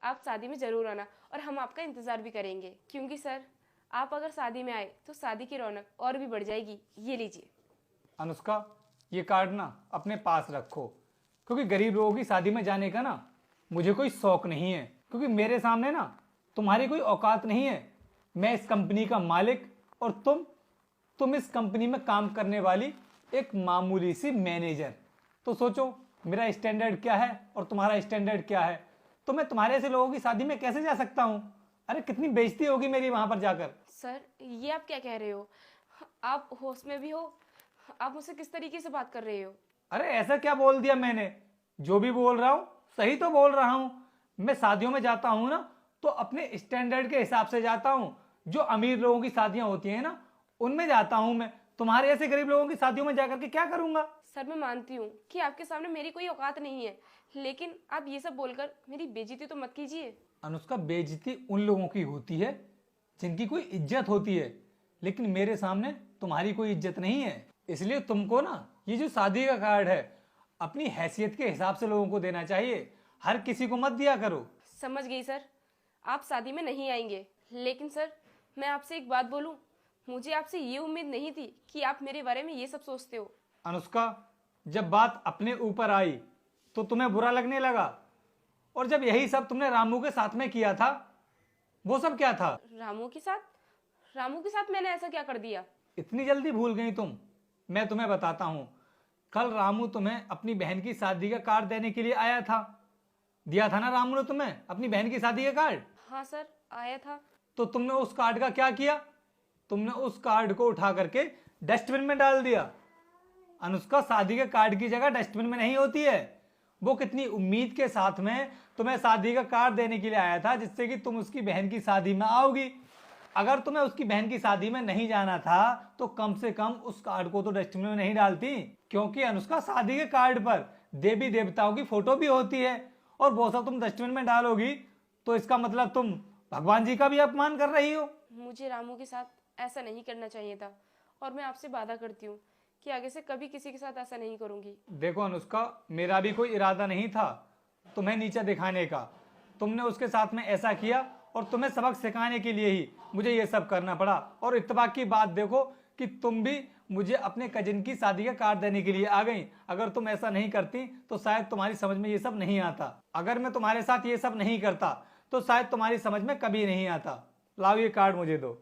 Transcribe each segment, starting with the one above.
आप शादी में ज़रूर आना और हम आपका इंतज़ार भी करेंगे, क्योंकि सर आप अगर शादी में आए तो शादी की रौनक और भी बढ़ जाएगी। ये लीजिए। अनुष्का, ये कार्ड ना अपने पास रखो, क्योंकि गरीब लोगों की शादी में जाने का ना मुझे कोई शौक नहीं है, क्योंकि मेरे सामने ना तुम्हारी कोई औकात नहीं है। मैं इस कंपनी का मालिक और तुम इस कंपनी में काम करने वाली एक मामूली सी मैनेजर। तो सोचो मेरा स्टैंडर्ड क्या है और तुम्हारा स्टैंडर्ड क्या है। तो मैं तुम्हारे ऐसे लोगों की शादी में कैसे जा सकता हूँ? अरे कितनी बेइज्जती होगी मेरी वहां पर जाकर। सर ये आप क्या कह रहे हो? आप होश में भी हो? आप मुझसे किस तरीके से बात कर रहे हो? अरे ऐसा क्या बोल दिया मैंने? जो भी बोल रहा हूँ सही तो बोल रहा हूँ। मैं शादियों में जाता हूँ ना तो अपने स्टैंडर्ड के हिसाब से जाता हूँ। जो अमीर लोगों की शादियां होती हैं ना उनमें जाता हूँ मैं। तुम्हारे ऐसे गरीब लोगों की शादियों में जाकर के क्या करूंगा? सर मैं मानती हूँ कि आपके सामने मेरी कोई औकात नहीं है, लेकिन आप ये सब बोलकर मेरी बेइज्जती तो मत कीजिए। अनुष्का, बेइज्जती उन लोगों की होती है जिनकी कोई इज्जत होती है, लेकिन मेरे सामने तुम्हारी कोई इज्जत नहीं है। इसलिए तुमको ना ये जो शादी का कार्ड है अपनी हैसियत के हिसाब से लोगों को देना चाहिए, हर किसी को मत दिया करो। समझ गई सर, आप शादी में नहीं आएंगे, लेकिन सर मैं आपसे एक बात बोलूं, मुझे आपसे ये उम्मीद नहीं थी कि आप मेरे बारे में ये सब सोचते हो। अनुष्का, जब बात अपने ऊपर आई तो तुम्हें बुरा लगने लगा, और जब यही सब तुमने रामू के साथ में किया था, वो सब क्या था? रामू के साथ? रामू के साथ मैंने ऐसा क्या कर दिया? इतनी जल्दी भूल गई तुम? मैं तुम्हें बताता हूं। कल रामू तुम्हें अपनी बहन की शादी का कार्ड देने के लिए आया था। दिया था ना रामू ने तुम्हें अपनी बहन की शादी का कार्ड? हाँ सर, आया था। तो तुमने उस कार्ड का क्या किया? तुमने उस कार्ड को उठा करके डस्टबिन में डाल दिया। अनुष्का, शादी के कार्ड की जगह डस्टबिन में नहीं होती है। वो कितनी उम्मीद के साथ में तुम्हें शादी का कार्ड देने के लिए आया था, जिससे कि तुम उसकी बहन की शादी में आओगी। अगर तुम्हें उसकी बहन की शादी में नहीं जाना था तो कम से कम उस कार्ड को तो डस्टबिन में नहीं डालती, क्योंकि अनुष्का शादी के कार्ड पर देवी देवताओं की फोटो भी होती है, और वो सब तुम डस्टबिन में डालोगी तो इसका मतलब तुम भगवान जी का भी अपमान कर रही हो। मुझे रामू के साथ ऐसा नहीं करना चाहिए था, और मैं आपसे वादा करती हूँ कि आगे से कभी किसी के साथ ऐसा नहीं करूंगी। देखो अनुष्का, मेरा भी कोई इरादा नहीं था तुम्हें नीचा दिखाने का। तुमने उसके साथ में ऐसा किया और तुम्हें सबक सिखाने के लिए ही मुझे ये सब करना पड़ा। और इत्तेफाक की बात देखो कि तुम भी मुझे अपने कजिन की शादी का कार्ड देने के लिए आ गई। अगर तुम ऐसा नहीं करती तो शायद तुम्हारी समझ में ये सब नहीं आता। अगर मैं तुम्हारे साथ ये सब नहीं करता तो शायद तुम्हारी समझ में कभी नहीं आता। लाओ ये कार्ड मुझे दो।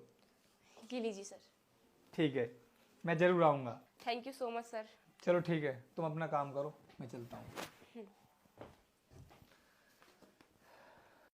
ये लीजिए सर। ठीक है, मैं जरूर आऊंगा। Thank you so much sir. चलो ठीक है, तुम अपना काम करो, मैं चलता हूँ।